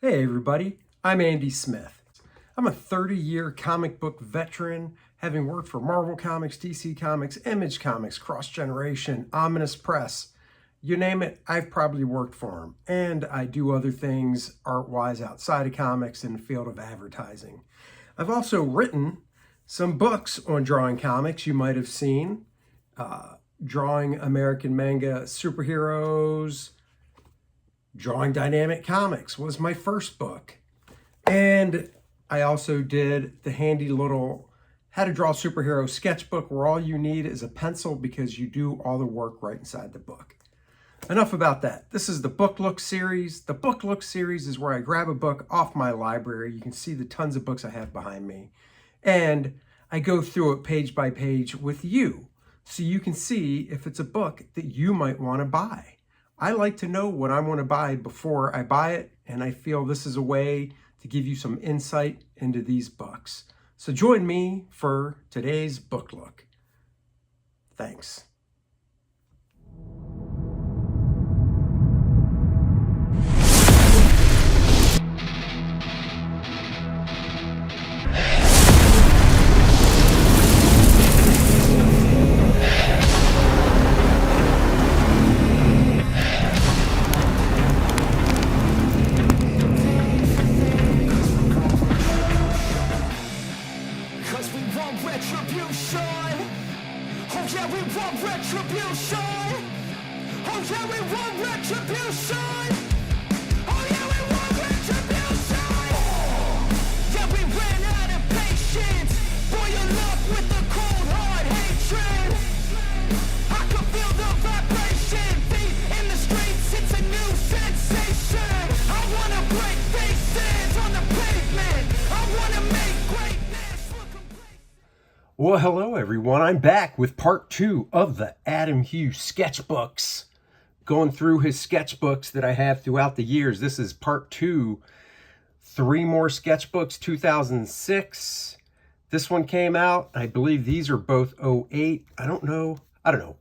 Hey everybody, I'm Andy Smith. I'm a 30-year comic book veteran, having worked for Marvel Comics, DC Comics, Image Comics, Cross Generation, Ominous Press. You name it, I've probably worked for them. And I do other things art-wise outside of comics in the field of advertising. I've also written some books on drawing comics you might have seen. Drawing American manga superheroes, Drawing Dynamic Comics was my first book. And I also did the handy little How to Draw Superhero sketchbook where all you need is a pencil because you do all the work right inside the book. Enough about that. This is the Book Look series. The Book Look series is where I grab a book off my library. You can see the tons of books I have behind me. And I go through it page by page with you so you can see if it's a book that you might want to buy. I like to know what I want to buy before I buy it, and I feel this is a way to give you some insight into these books. So join me for today's book look. Thanks. Well, hello everyone. I'm back with part 2 of the Adam Hughes Sketchbooks. Going through his sketchbooks that I have throughout the years. This is part 2. 3 more sketchbooks, 2006. This one came out. I believe these are both 08. I don't know.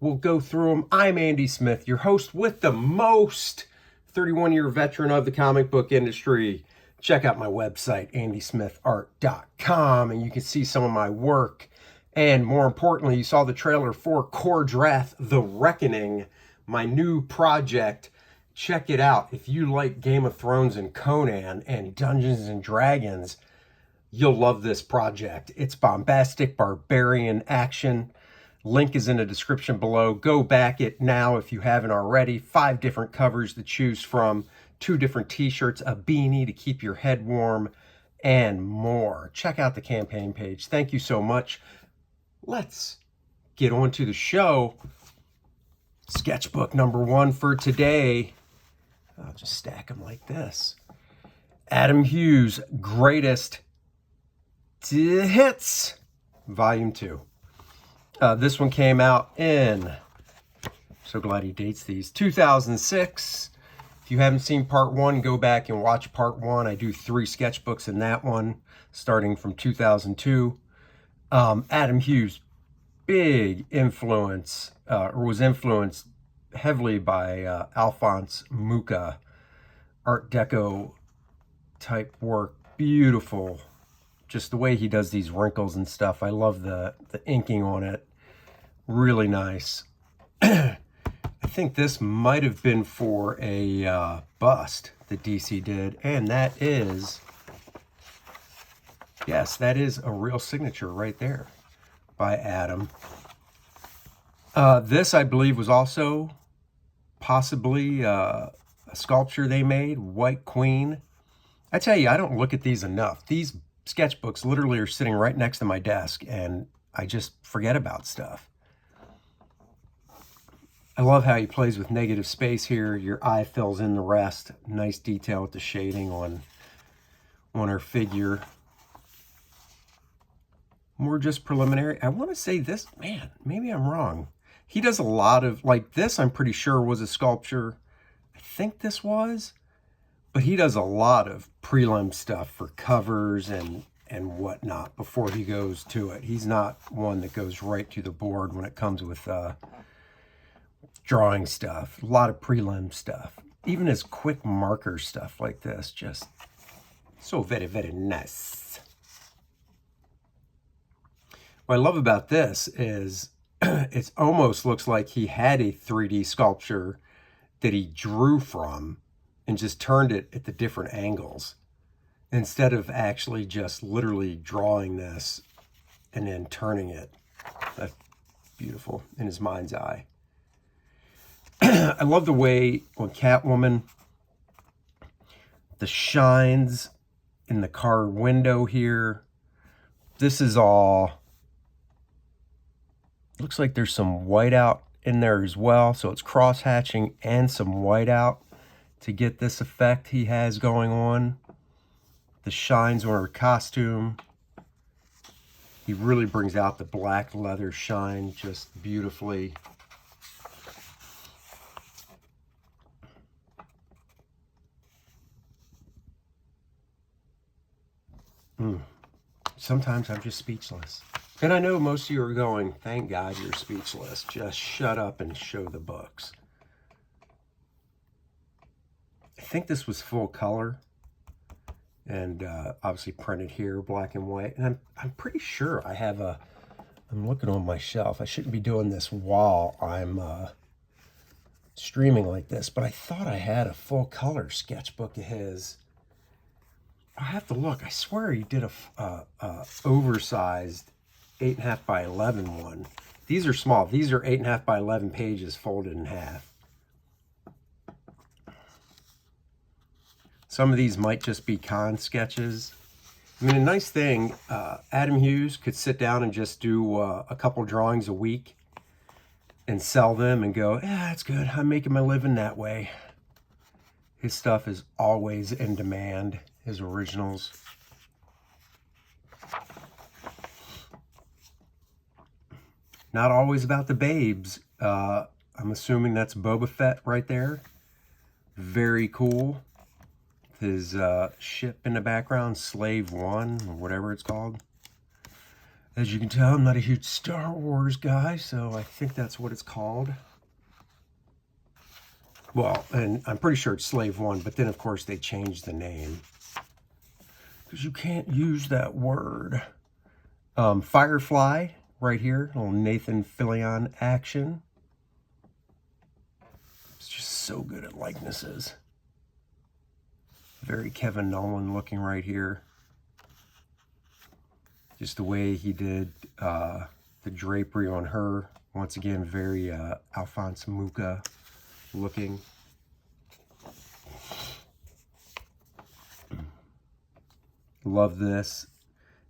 We'll go through them. I'm Andy Smith, your host with the most, 31-year veteran of the comic book industry. Check out my website, andysmithart.com, and you can see some of my work. And more importantly, you saw the trailer for Kor-Drath, The Reckoning, my new project. Check it out. If you like Game of Thrones and Conan and Dungeons and Dragons, you'll love this project. It's bombastic, barbarian action. Link is in the description below. Go back it now if you haven't already. 5 different covers to choose from, 2 different t-shirts, a beanie to keep your head warm, and more. Check out the campaign page. Thank you so much. Let's get on to the show. Sketchbook number 1 for today. I'll just stack them like this. Adam Hughes, Greatest Hits, Volume 2. This one came out in, so glad he dates these, 2006. If you haven't seen part 1, go back and watch part 1. I do 3 sketchbooks in that one, starting from 2002. Adam Hughes, big influence, was influenced heavily by Alphonse Mucha, Art Deco type work. Beautiful. Just the way he does these wrinkles and stuff. I love the inking on it. Really nice. I think this might have been for a bust that DC did, and that is, yes, that is a real signature right there by Adam. This, I believe, was also possibly a sculpture they made, White Queen. I tell you, I don't look at these enough. These sketchbooks literally are sitting right next to my desk, and I just forget about stuff. I love how he plays with negative space here. Your eye fills in the rest. Nice detail with the shading on her figure. More just preliminary. I want to say this, man, maybe I'm wrong. He does a lot of, like this, I'm pretty sure was a sculpture. I think this was. But he does a lot of prelim stuff for covers and whatnot before he goes to it. He's not one that goes right to the board when it comes with drawing stuff. A lot of prelim stuff. Even his quick marker stuff like this, just So very, very nice. What I love about this is it almost looks like he had a 3D sculpture that he drew from and just turned it at the different angles instead of actually just literally drawing this and then turning it. That's beautiful in his mind's eye. I love the way when Catwoman, the shines in the car window here. This is all, looks like there's some whiteout in there as well. So it's cross hatching and some whiteout to get this effect he has going on. The shines on her costume. He really brings out the black leather shine just beautifully. Sometimes I'm just speechless. And I know most of you are going, thank God you're speechless. Just shut up and show the books. I think this was full color. And obviously printed here, black and white. And I'm pretty sure I have a, I'm looking on my shelf. I shouldn't be doing this while I'm streaming like this, but I thought I had a full color sketchbook of his. I have to look. I swear he did a oversized 8.5 by 11 one. These are small. These are 8.5 by 11 pages folded in half. Some of these might just be con sketches. I mean, a nice thing, Adam Hughes could sit down and just do a couple drawings a week and sell them and go, yeah, that's good. I'm making my living that way. His stuff is always in demand, his originals. Not always about the babes. I'm assuming that's Boba Fett right there. Very cool. His ship in the background, Slave One, or whatever it's called. As you can tell, I'm not a huge Star Wars guy, so I think that's what it's called. Well, and I'm pretty sure it's Slave One, but then, of course, they changed the name. Because you can't use that word. Firefly, right here. Little Nathan Fillion action. It's just so good at likenesses. Very Kevin Nolan looking right here. Just the way he did the drapery on her. Once again, very Alphonse Mucha looking. Love this.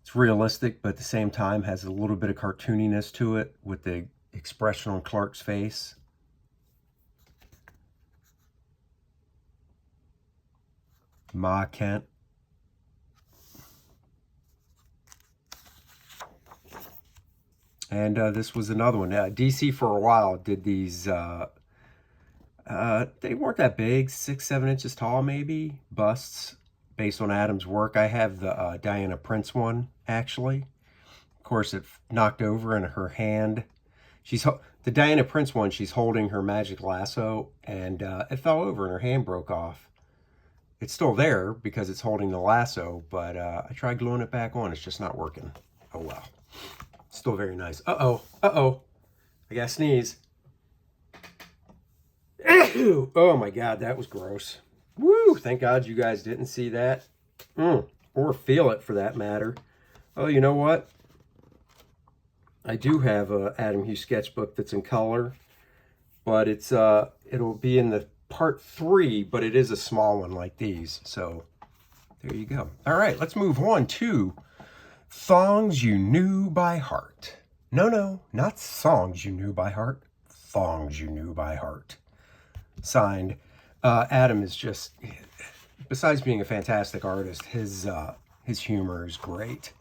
It's realistic, but at the same time has a little bit of cartooniness to it with the expression on Clark's face. Ma Kent. And this was another one. DC for a while did these, they weren't that big, 6-7 inches tall maybe, busts based on Adam's work. I have the Diana Prince one, actually. Of course, it knocked over in her hand. The Diana Prince one, she's holding her magic lasso, and it fell over and her hand broke off. It's still there because it's holding the lasso, but I tried gluing it back on. It's just not working. Oh, well. Still very nice. Uh-oh. Uh-oh. I gotta sneeze. Ew. Oh, my God. That was gross. Woo. Thank God you guys didn't see that. Or feel it, for that matter. Oh, you know what? I do have a Adam Hughes sketchbook that's in color, but it's it'll be in the part 3, but it is a small one like these. So there you go. All right, let's move on to Thongs You Knew by Heart. No, not Songs You Knew by Heart. Thongs You Knew by Heart. Signed. Adam is just, besides being a fantastic artist, his humor is great.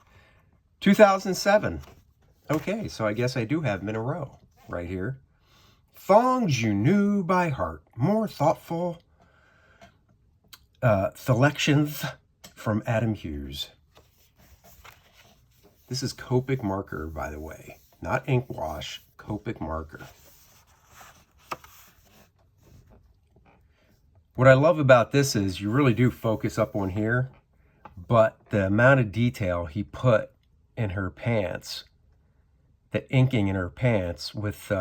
2007. Okay, so I guess I do have them in a row right here. Thongs You Knew by Heart. More thoughtful selections from Adam Hughes. This is Copic marker, by the way. Not ink wash, Copic marker. What I love about this is you really do focus up on here. but the amount of detail he put in her pants, the inking in her pants with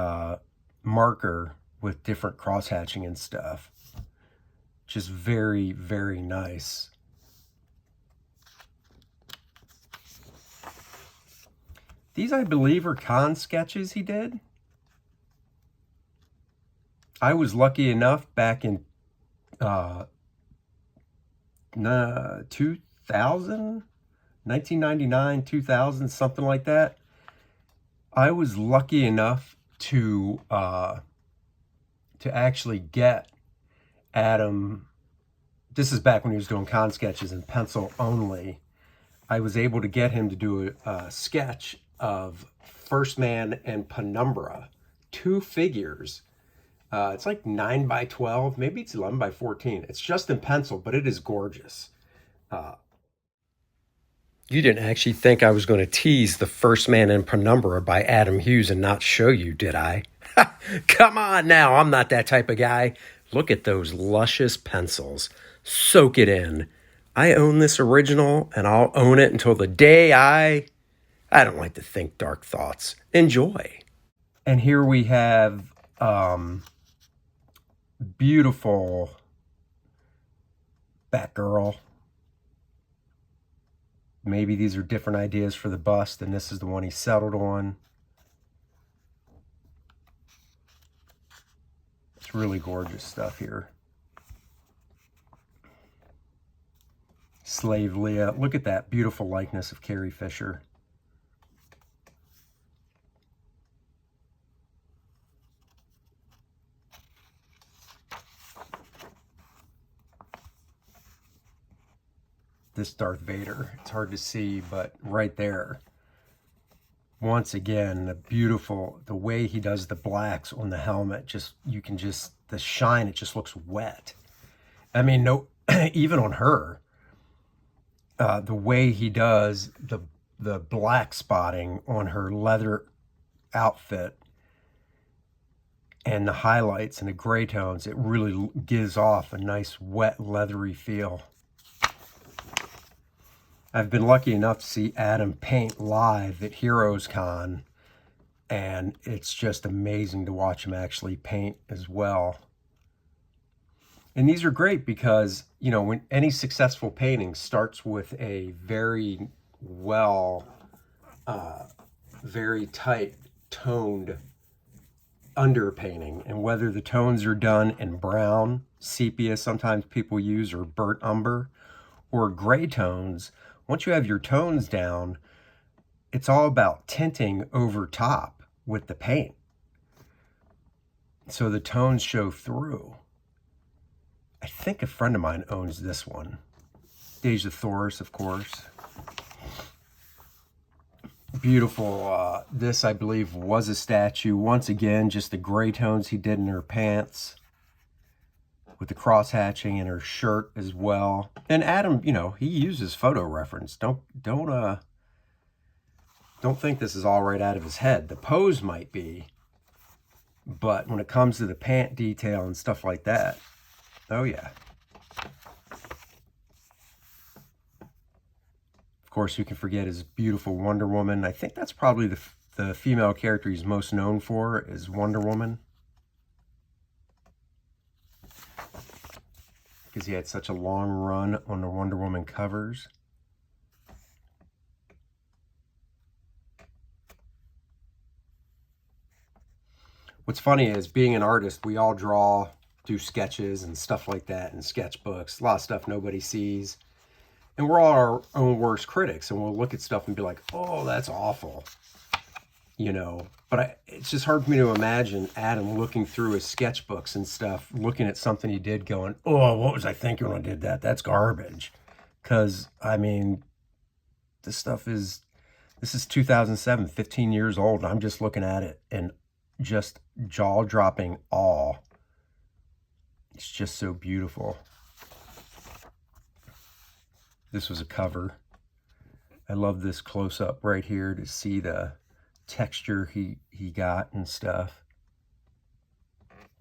marker with different cross hatching and stuff, just very, very nice. These, I believe, are con sketches he did. I was lucky enough back in 2000, 1999, 2000, something like that. I was lucky enough to actually get Adam. This is back when he was doing con sketches in pencil only. I was able to get him to do a sketch of First Man and Penumbra, 2 figures. It's like 9 by 12, maybe it's 11 by 14. It's just in pencil, but it is gorgeous. You didn't actually think I was going to tease the First Man in Penumbra by Adam Hughes and not show you, did I? Come on now, I'm not that type of guy. Look at those luscious pencils. Soak it in. I own this original, and I'll own it until the day I don't like to think dark thoughts. Enjoy. And here we have beautiful Batgirl. Maybe these are different ideas for the bust, and this is the one he settled on. It's really gorgeous stuff here. Slave Leah. Look at that beautiful likeness of Carrie Fisher. This Darth Vader. It's hard to see, but right there. Once again, the way he does the blacks on the helmet, the shine, it just looks wet. I mean, no, even on her, the way he does the black spotting on her leather outfit and the highlights and the gray tones, it really gives off a nice wet leathery feel. I've been lucky enough to see Adam paint live at Heroes Con, and it's just amazing to watch him actually paint as well. And these are great because, you know, when any successful painting starts with a very very tight toned underpainting, and whether the tones are done in brown, sepia sometimes people use, or burnt umber, or gray tones, once you have your tones down, it's all about tinting over top with the paint, so the tones show through. I think a friend of mine owns this one. Deja Thoris, of course. Beautiful. This, I believe, was a statue. Once again, just the gray tones he did in her pants, with the cross hatching in her shirt as well. And Adam, you know, he uses photo reference. Don't think this is all right out of his head. The pose might be, but when it comes to the pant detail and stuff like that, oh yeah. Of course, who can forget his beautiful Wonder Woman. I think that's probably the female character he's most known for, is Wonder Woman, because he had such a long run on the Wonder Woman covers. What's funny is, being an artist, we all do sketches and stuff like that in sketchbooks, a lot of stuff nobody sees. And we're all our own worst critics, and we'll look at stuff and be like, oh, that's awful, you know. But it's just hard for me to imagine Adam looking through his sketchbooks and stuff, looking at something he did going, oh, what was I thinking when I did that? That's garbage. Because, I mean, this is 2007, 15 years old, and I'm just looking at it and just jaw-dropping awe. It's just so beautiful. This was a cover. I love this close-up right here to see the texture he got and stuff.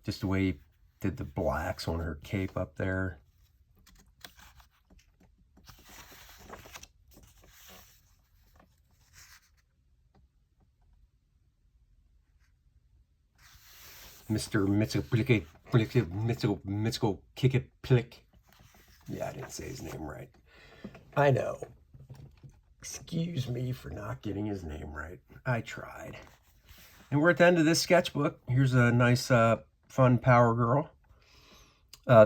Just the way he did the blacks on her cape up there. Mr. Mitchell Kick. Yeah, I didn't say his name right. I know. Excuse me for not getting his name right. I tried. And we're at the end of this sketchbook. Here's a nice, fun Power Girl.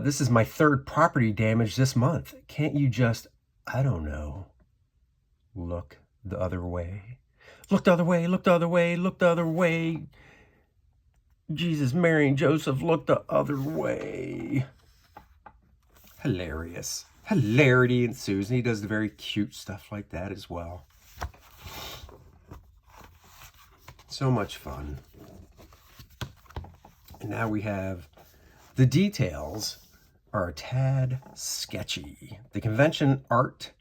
This is my third property damage this month. Can't you just, I don't know, look the other way? Look the other way, look the other way, look the other way. Jesus, Mary, and Joseph, look the other way. Hilarious. Hilarity ensues. And he does the very cute stuff like that as well. So much fun. And now we have the details are a tad sketchy. The convention art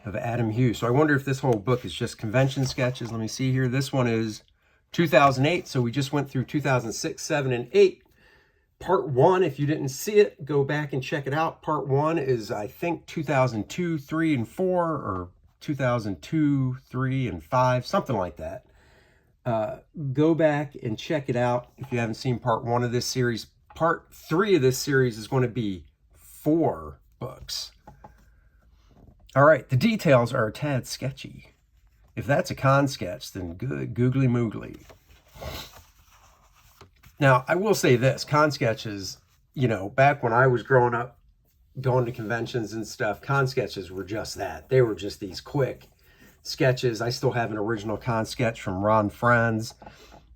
of Adam Hughes. So I wonder if this whole book is just convention sketches. Let me see here. This one is 2008. So we just went through 2006, 7, and 8. Part 1, if you didn't see it, go back and check it out. Part 1 is, I think, 2002, 3, and 4, or 2002, 3, and 5, something like that. Go back and check it out if you haven't seen part 1 of this series. Part 3 of this series is going to be 4 books. All right, the details are a tad sketchy. If that's a con sketch, then good, googly moogly. Now, I will say this, con sketches, you know, back when I was growing up, going to conventions and stuff, con sketches were just that. They were just these quick sketches. I still have an original con sketch from Ron Franz.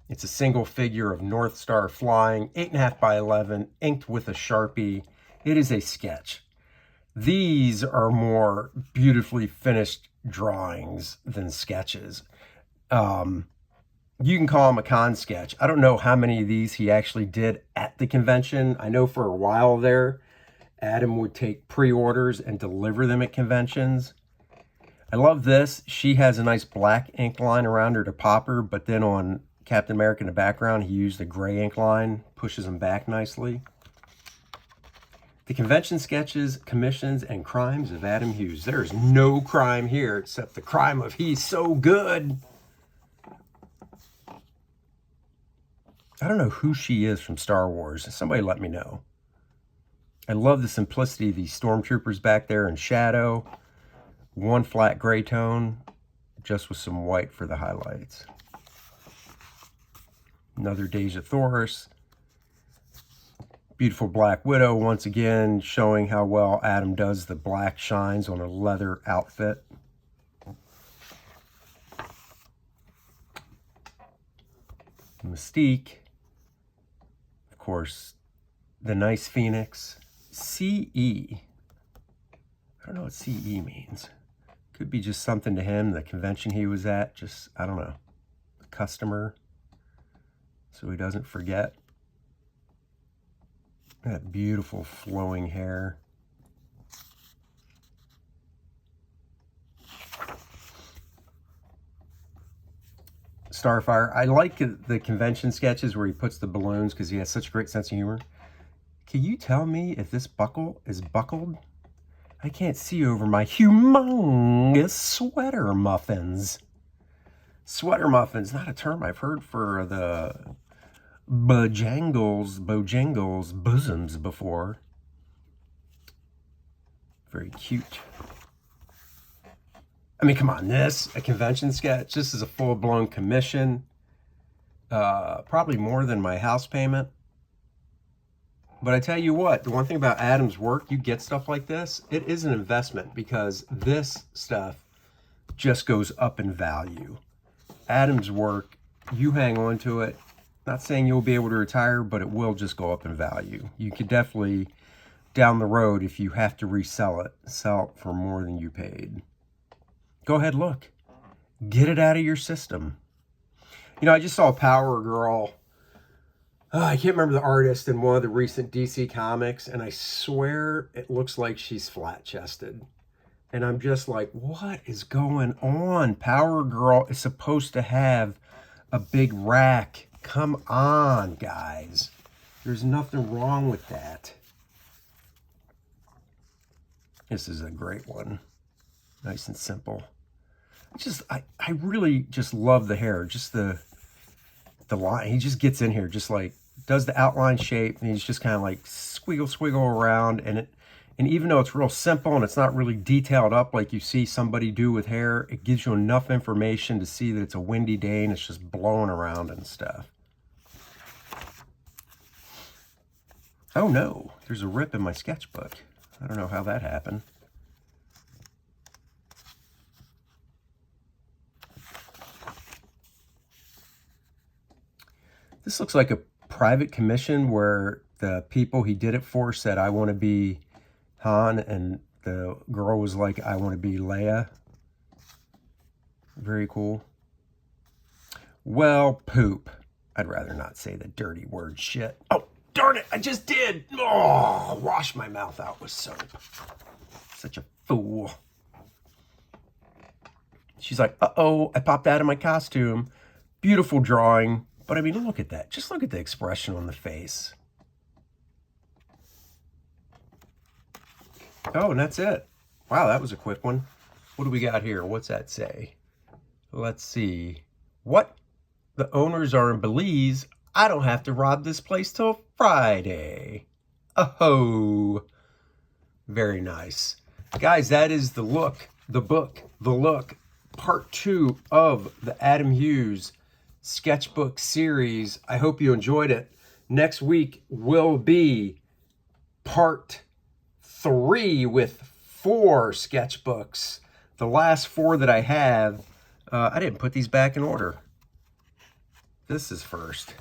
It's a single figure of North Star flying, 8.5 by 11, inked with a Sharpie. It is a sketch. These are more beautifully finished drawings than sketches. You can call him a con sketch. I don't know how many of these he actually did at the convention. I know for a while there, Adam would take pre-orders and deliver them at conventions. I love this. She has a nice black ink line around her to pop her, but then on Captain America in the background, he used a gray ink line, pushes them back nicely. The convention sketches, commissions, and crimes of Adam Hughes. There's no crime here except the crime of he's so good. I don't know who she is from Star Wars. Somebody let me know. I love the simplicity of these stormtroopers back there in shadow. One flat gray tone, just with some white for the highlights. Another Deja Thoris. Beautiful Black Widow, once again, showing how well Adam does the black shines on a leather outfit. Mystique. Of course, the nice Phoenix. CE. I don't know what CE means. Could be just something to him, the convention he was at, just, I don't know, a customer, so he doesn't forget. That beautiful flowing hair. Starfire. I like the convention sketches where he puts the balloons because he has such a great sense of humor. Can you tell me if this buckle is buckled? I can't see over my humongous sweater muffins. Sweater muffins, not a term I've heard for the Bojangles bosoms before. Very cute. I mean, come on, this, a convention sketch, this is a full-blown commission. Probably more than my house payment. But I tell you what, the one thing about Adam's work, you get stuff like this, it is an investment because this stuff just goes up in value. Adam's work, you hang on to it. Not saying you'll be able to retire, but it will just go up in value. You could definitely, down the road, if you have to resell it, sell it for more than you paid. Go ahead, look. Get it out of your system. You know, I just saw Power Girl. I can't remember the artist in one of the recent DC comics, and I swear it looks like she's flat-chested. And I'm just like, what is going on? Power Girl is supposed to have a big rack. Come on, guys. There's nothing wrong with that. This is a great one. Nice and simple. I really just love the hair. Just the line. He just gets in here just like does the outline shape, and he's just kind of like squiggle around, and even though it's real simple and it's not really detailed up like you see somebody do with hair, it gives you enough information to see that it's a windy day and it's just blowing around and stuff. Oh no, there's a rip in my sketchbook. I don't know how that happened. This looks like a private commission where the people he did it for said, I want to be Han, and the girl was like, I want to be Leia. Very cool. Well, poop. I'd rather not say the dirty word shit. Oh, darn it, I just did. Oh, wash my mouth out with soap. Such a fool. She's like, uh-oh, I popped out of my costume. Beautiful drawing. But I mean, look at that. Just look at the expression on the face. Oh, and that's it. Wow, that was a quick one. What do we got here? What's that say? Let's see. What? The owners are in Belize. I don't have to rob this place till Friday. Oh, very nice. Guys, that is the look, the book, the look, part 2 of the Adam Hughes sketchbook series. I hope you enjoyed it. Next week will be part 3 with 4 sketchbooks. The last 4 that I have, I didn't put these back in order. This is first.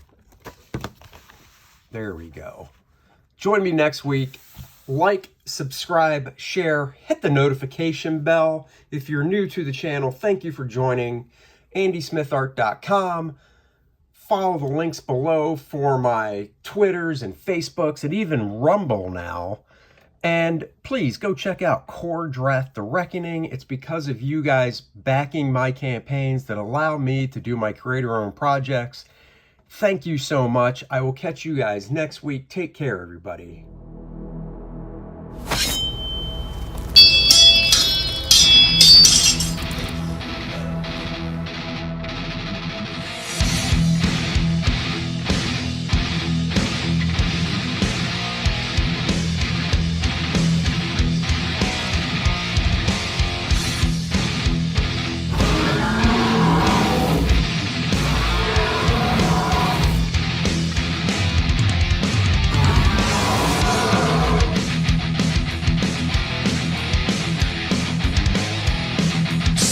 There we go. Join me next week. Like, subscribe, share, hit the notification bell. If you're new to the channel, thank you for joining. AndySmithArt.com. Follow the links below for my Twitters and Facebooks and even Rumble now. And please go check out Kor-Drath The Reckoning. It's because of you guys backing my campaigns that allow me to do my creator-owned projects. Thank you so much. I will catch you guys next week. Take care, everybody.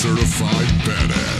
Certified badass.